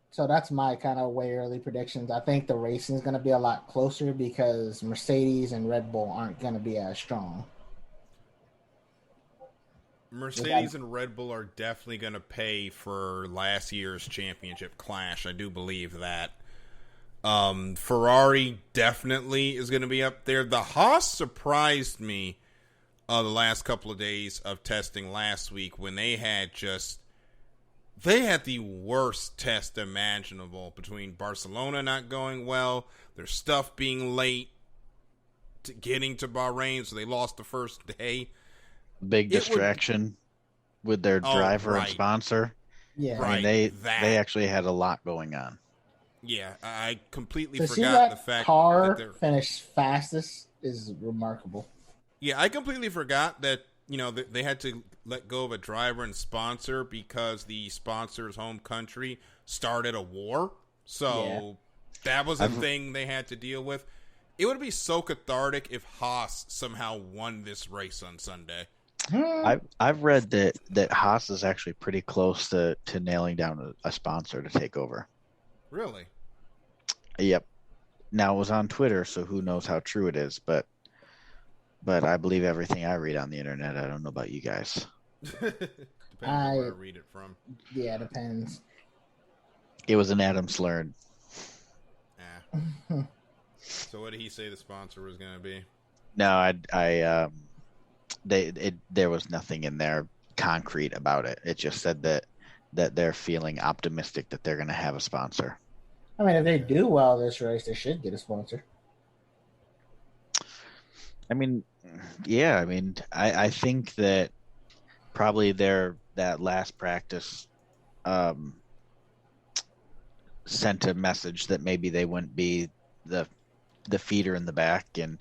So that's my kind of way early predictions. I think the racing is going to be a lot closer because Mercedes and Red Bull aren't going to be as strong. Mercedes and Red Bull are definitely going to pay for last year's championship clash. I do believe that. Ferrari definitely is going to be up there. The Haas surprised me the last couple of days of testing last week when they had the worst test imaginable, between Barcelona not going well, their stuff being late to getting to Bahrain, so they lost the first day. Big distraction with their driver and sponsor. Yeah, I mean, they actually had a lot going on. Yeah, I completely to forgot see that the fact car that they're finish fastest is remarkable. Yeah, I completely forgot that, they had to let go of a driver and sponsor because the sponsor's home country started a war. So that was a thing they had to deal with. It would be so cathartic if Haas somehow won this race on Sunday. I've read that Haas is actually pretty close to nailing down a sponsor to take over. Really? Yep. Now, it was on Twitter, so who knows how true it is, but I believe everything I read on the internet. I don't know about you guys. Depends on where I read it from. Yeah, it depends. It was an Adam Slurn. So what did he say the sponsor was going to be? No, there was nothing in there concrete about it. It just said that they're feeling optimistic that they're going to have a sponsor. I mean, if they do well this race, they should get a sponsor. I mean, yeah. I mean, I think that probably that last practice sent a message that maybe they wouldn't be the feeder in the back, and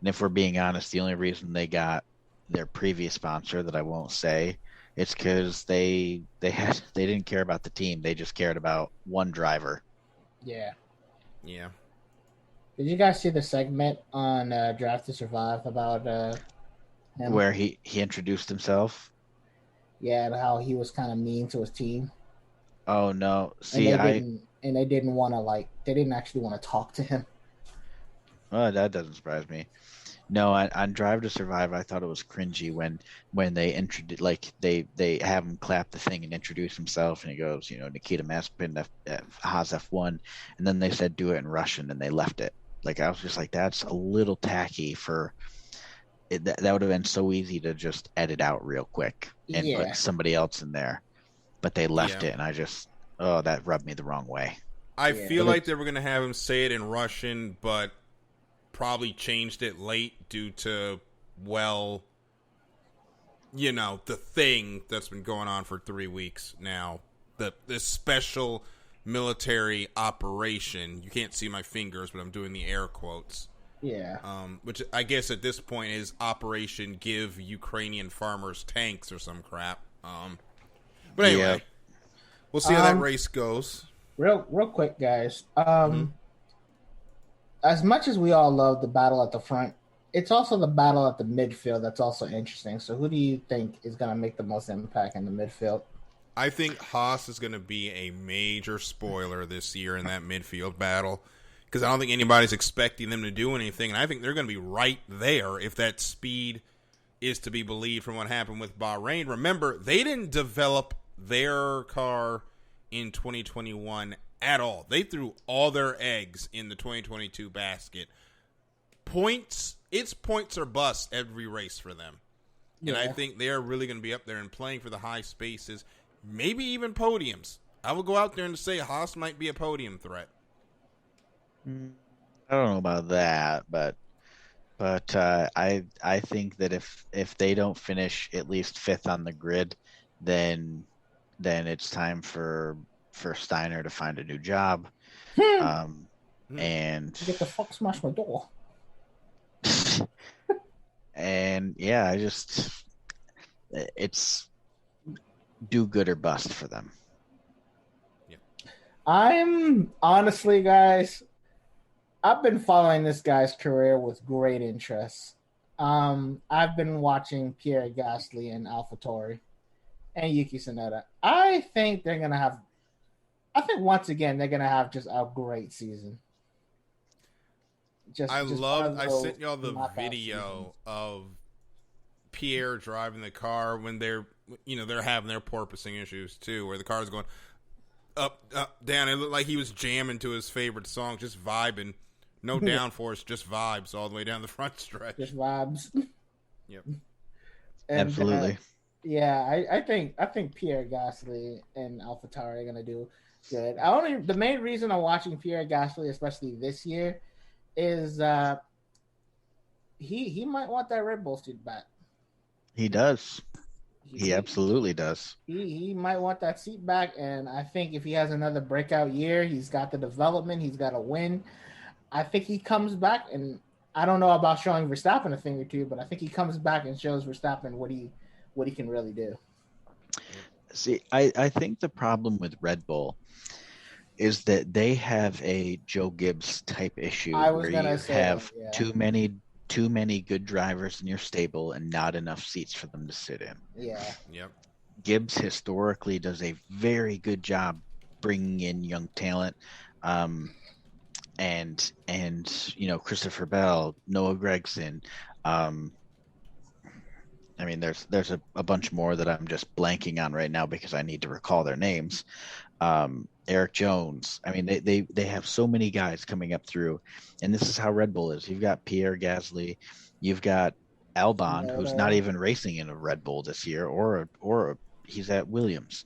if we're being honest, the only reason they got their previous sponsor, that I won't say, it's because they didn't care about the team. They just cared about one driver. Yeah. Did you guys see the segment on Drive to Survive about him? Where he introduced himself? Yeah, and how he was kind of mean to his team. Oh no! See, they didn't actually want to talk to him. Oh, that doesn't surprise me. No, on Drive to Survive, I thought it was cringy when they introduce, like they have him clap the thing and introduce himself, and he goes, Nikita Mazepin, Haas F1, and then they said do it in Russian, and they left it. Like I was just like, that's a little tacky for it. That would have been so easy to just edit out real quick and Yeah. put somebody else in there, but they left Yeah. it, and I just, oh, that rubbed me the wrong way. I Yeah. feel like they were going to have him say it in Russian, but probably changed it late due to, well, you know, the thing that's been going on for 3 weeks now. This special military operation. You can't see my fingers, but I'm doing the air quotes. Yeah. Which I guess at this point is Operation Give Ukrainian Farmers Tanks or some crap. But anyway, Yeah. we'll see how that race goes. Real quick, guys. As much as we all love the battle at the front, it's also the battle at the midfield that's also interesting. So who do you think is going to make the most impact in the midfield? I think Haas is going to be a major spoiler this year in that midfield battle because I don't think anybody's expecting them to do anything, and I think they're going to be right there if that speed is to be believed from what happened with Bahrain. Remember, they didn't develop their car in 2021 at all. They threw all their eggs in the 2022 basket. It's points or bust every race for them. And I think they're really going to be up there and playing for the high spaces, maybe even podiums. I will go out there and say Haas might be a podium threat. I don't know about that, but I think that if they don't finish at least fifth on the grid, then it's time for Steiner to find a new job. And Get the fuck smash my door. and yeah, it's do good or bust for them. I'm honestly, guys, I've been following this guy's career with great interest. I've been watching Pierre Gasly and AlphaTauri and Yuki Tsunoda. I think once again they're gonna have just a great season. I sent y'all the video of Pierre driving the car when they're having their porpoising issues too, where the car's going up, down. It looked like he was jamming to his favorite song, just vibing. No downforce, just vibes all the way down the front stretch. Just vibes. Yep. And, Absolutely. I think Pierre Gasly and AlphaTauri are gonna do good. The main reason I'm watching Pierre Gasly, especially this year, is he might want that Red Bull seat back. He does. He absolutely does. He might want that seat back, and I think if he has another breakout year, he's got the development, he's got a win. I think he comes back, and I don't know about showing Verstappen a thing or two, but I think he comes back and shows Verstappen what he can really do. See, I think the problem with Red Bull is that they have a Joe Gibbs type issue where you have too many good drivers in your stable and not enough seats for them to sit in. Yeah. Yep. Gibbs historically does a very good job bringing in young talent. And Christopher Bell, Noah Gregson. I mean, there's a bunch more that I'm just blanking on right now because I need to recall their names. Eric Jones. I mean, they have so many guys coming up through, and this is how Red Bull is. You've got Pierre Gasly, you've got Albon, who's not even racing in a Red Bull this year, or he's at Williams.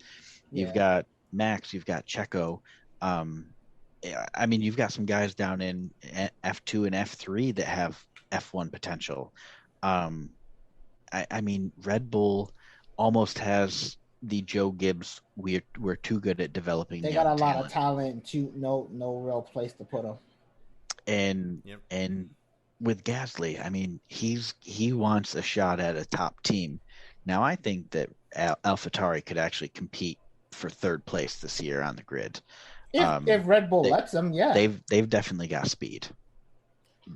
You've got Max, you've got Checo. I mean, you've got some guys down in F2 and F3 that have F1 potential. I mean, Red Bull almost has the Joe Gibbs. We're too good at developing. They got a lot of talent. No real place to put them. And with Gasly, I mean, he wants a shot at a top team. Now, I think that AlphaTauri could actually compete for third place this year on the grid. If Red Bull lets them, yeah. They've definitely got speed.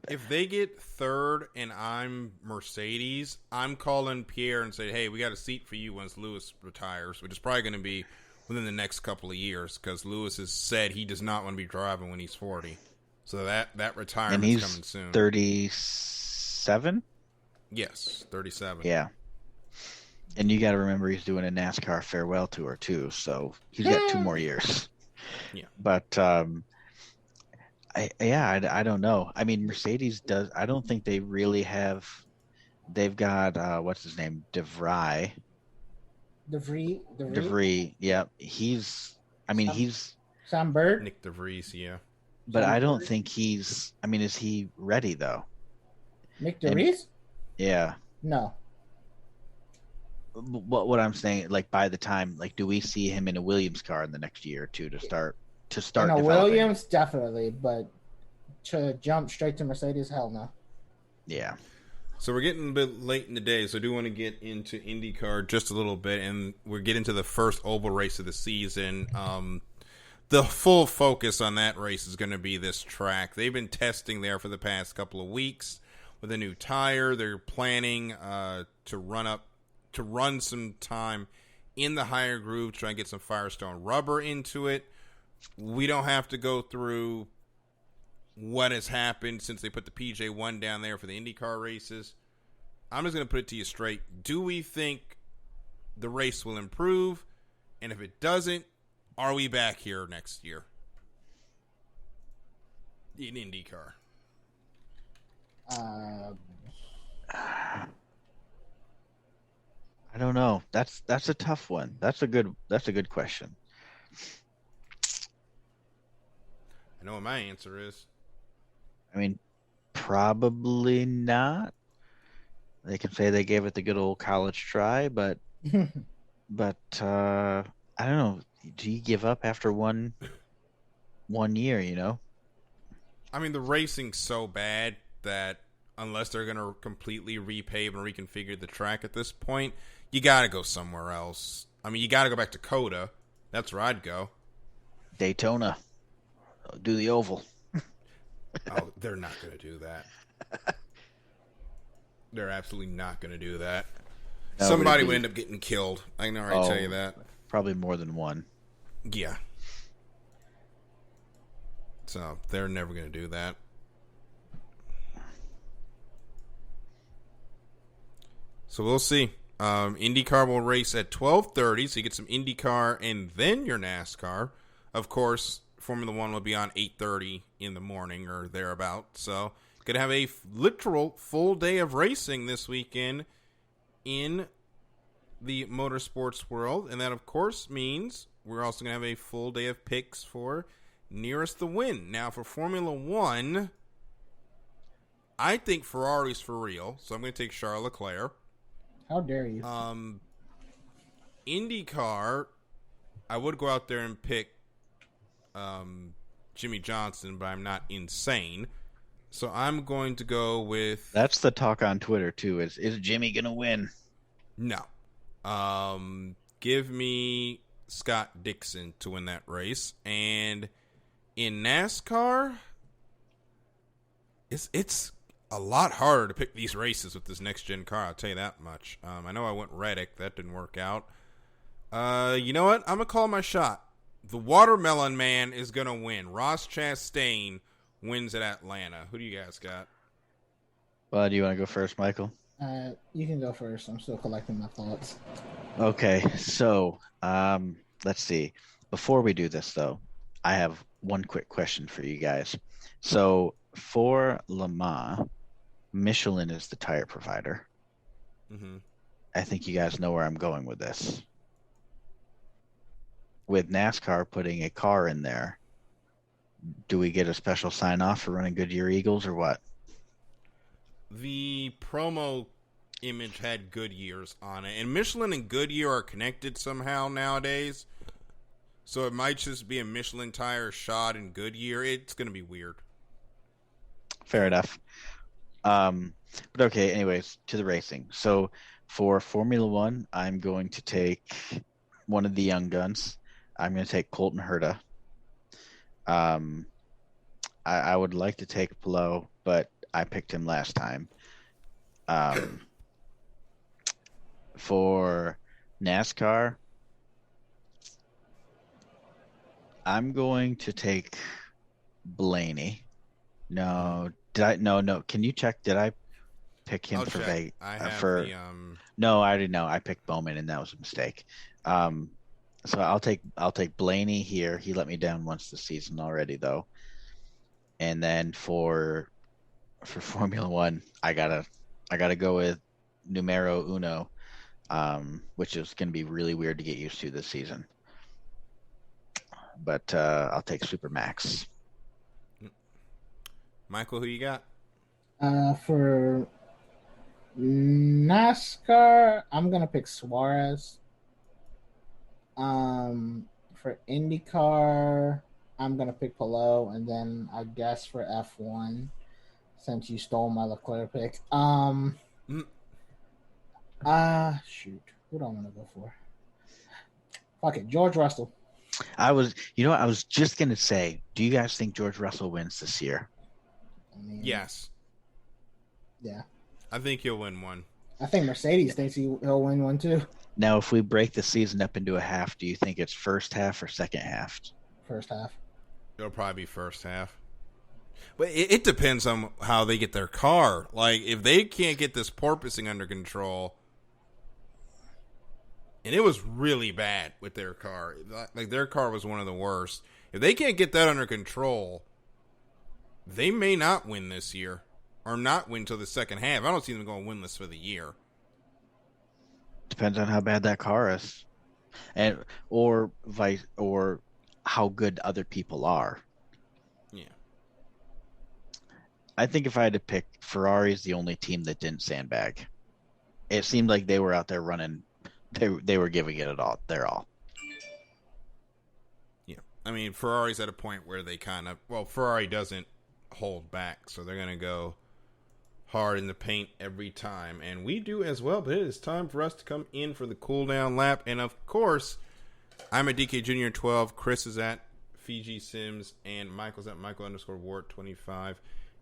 If they get third and I'm Mercedes, I'm calling Pierre and say, hey, we got a seat for you once Lewis retires, which is probably going to be within the next couple of years because Lewis has said he does not want to be driving when he's 40. So that retirement is coming soon. 37? Yes, 37. Yeah. And you got to remember he's doing a NASCAR farewell tour too, so he's got 2 more years. Yeah. But I don't know. I mean, Mercedes does. I don't think they really have. They've got what's his name, DeVry. DeVry. Yeah, he's. I mean, he's. Sam Bird. Nick DeVries, yeah. But I don't think he's. I mean, is he ready though? Nick DeVries? Yeah. No. What I'm saying, like by the time, like, do we see him in a Williams car in the next year or two to start? No, Williams definitely, but to jump straight to Mercedes, hell no. Yeah. So we're getting a bit late in the day, so I do want to get into IndyCar just a little bit, and we're getting to the first oval race of the season. The full focus on that race is going to be this track. They've been testing there for the past couple of weeks with a new tire. They're planning to run some time in the higher groove, try and get some Firestone rubber into it. We don't have to go through what has happened since they put the PJ1 down there for the IndyCar races. I'm just going to put it to you straight. Do we think the race will improve? And if it doesn't, are we back here next year in IndyCar? I don't know. That's a tough one. That's a good question. I know what my answer is. I mean, probably not. They can say they gave it the good old college try, but I don't know. Do you give up after one year? You know. I mean, the racing's so bad that unless they're going to completely repave and reconfigure the track at this point, you got to go somewhere else. I mean, you got to go back to Coda. That's where I'd go. Daytona. Do the oval. Oh, they're not going to do that. They're absolutely not going to do that. No, somebody would end up getting killed. I can already tell you that. Probably more than one. Yeah. So they're never going to do that. So we'll see. IndyCar will race at 12:30, so you get some IndyCar and then your NASCAR. Of course, Formula One will be on 8:30 in the morning or thereabout. So going to have a literal full day of racing this weekend in the motorsports world. And that, of course, means we're also going to have a full day of picks for nearest the win. Now, for Formula One, I think Ferrari's for real, so I'm going to take Charles Leclerc. How dare you? IndyCar, I would go out there and pick Jimmy Johnson, but I'm not insane. So I'm going to go with... That's the talk on Twitter, too, is Jimmy going to win? No. Give me Scott Dixon to win that race. And in NASCAR, it's a lot harder to pick these races with this next-gen car, I'll tell you that much. I know I went Reddick. That didn't work out. You know what? I'm going to call my shot. The Watermelon Man is going to win. Ross Chastain wins at Atlanta. Who do you guys got? Well, do you want to go first, Michael? You can go first. I'm still collecting my thoughts. Okay, so let's see. Before we do this, though, I have one quick question for you guys. So for Le Mans, Michelin is the tire provider. Mm-hmm. I think you guys know where I'm going with this. With NASCAR putting a car in there, do we get a special sign-off for running Goodyear Eagles or what? The promo image had Goodyears on it, and Michelin and Goodyear are connected somehow nowadays. So it might just be a Michelin tire shot in Goodyear. It's going to be weird. Fair enough. But okay, anyways, to the racing. So for Formula One, I'm going to take one of the young guns. I'm going to take Colton Herta. I would like to take Palou, but I picked him last time. For NASCAR, I'm going to take Blaney. No. Can you check? Did I pick him for Vegas? No, I already know. I picked Bowman, and that was a mistake. So I'll take Blaney here. He let me down once this season already, though. And then for Formula One, I gotta go with numero uno, which is going to be really weird to get used to this season. But I'll take Supermax. Michael, who you got? For NASCAR, I'm gonna pick Suarez. For IndyCar, I'm gonna pick Palou, and then I guess for F1, since you stole my Leclerc pick, shoot, who do I want to go for? Fuck it, George Russell. I was just gonna say, do you guys think George Russell wins this year? Yes. Yeah. I think he'll win one. I think Mercedes thinks he'll win one too. Now, if we break the season up into a half, do you think it's first half or second half? First half. It'll probably be first half. But it depends on how they get their car. Like, if they can't get this porpoising under control, and it was really bad with their car. Like, their car was one of the worst. If they can't get that under control, they may not win this year. Or not win until the second half. I don't see them going winless for the year. Depends on how bad that car is, or how good other people are. Yeah. I think if I had to pick, Ferrari's the only team that didn't sandbag. It seemed like they were out there running. They were giving it all. Their all. Yeah. I mean, Ferrari's at a point where they Ferrari doesn't hold back, so they're going to go hard in the paint every time, and we do as well. But it is time for us to come in for the cool down lap, and of course, I'm at DK Junior 12. Chris is at Fiji Sims, and Michael's at Michael_Ward25.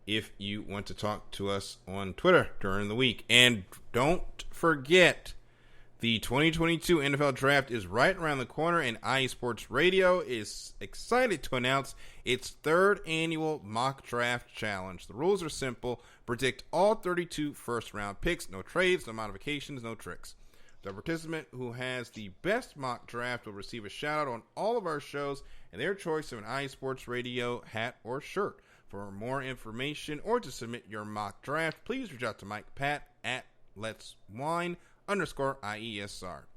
If you want to talk to us on Twitter during the week, and don't forget, the 2022 NFL Draft is right around the corner, and iSports Radio is excited to announce its third annual mock draft challenge. The rules are simple. Predict all 32 first-round picks. No trades, no modifications, no tricks. The participant who has the best mock draft will receive a shout-out on all of our shows and their choice of an iSports Radio hat or shirt. For more information or to submit your mock draft, please reach out to Mike Pat at Let'sWine_IESR.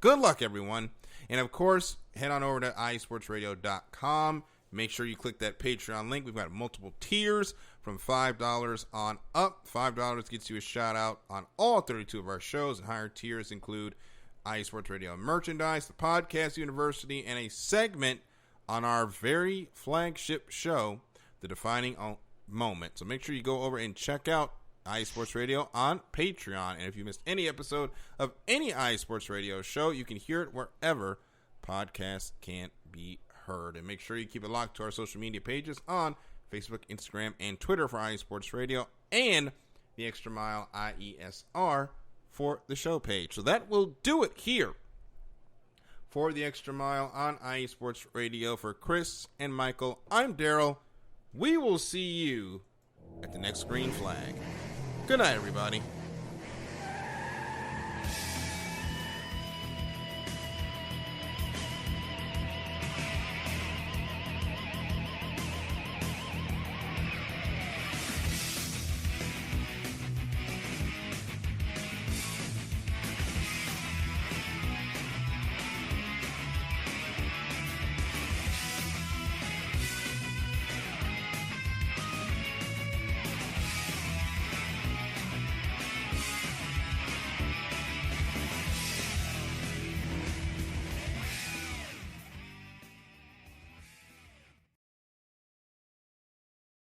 Good luck, everyone. And, of course, head on over to iSportsRadio.com. Make sure you click that Patreon link. We've got multiple tiers from $5 on up. $5 gets you a shout-out on all 32 of our shows, and higher tiers include iSports Radio merchandise, the Podcast University, and a segment on our very flagship show, The Defining Moment. So make sure you go over and check out iSports Radio on Patreon. And if you missed any episode of any iSports Radio show, you can hear it wherever podcasts can be heard. And make sure you keep it locked to our social media pages on Facebook, Instagram, and Twitter for iSports Radio, and the Extra Mile IESR for the show page. So that will do it here for the Extra Mile on iSports Radio. For Chris and Michael, I'm Daryl. We will see you at the next green flag. Good night, everybody.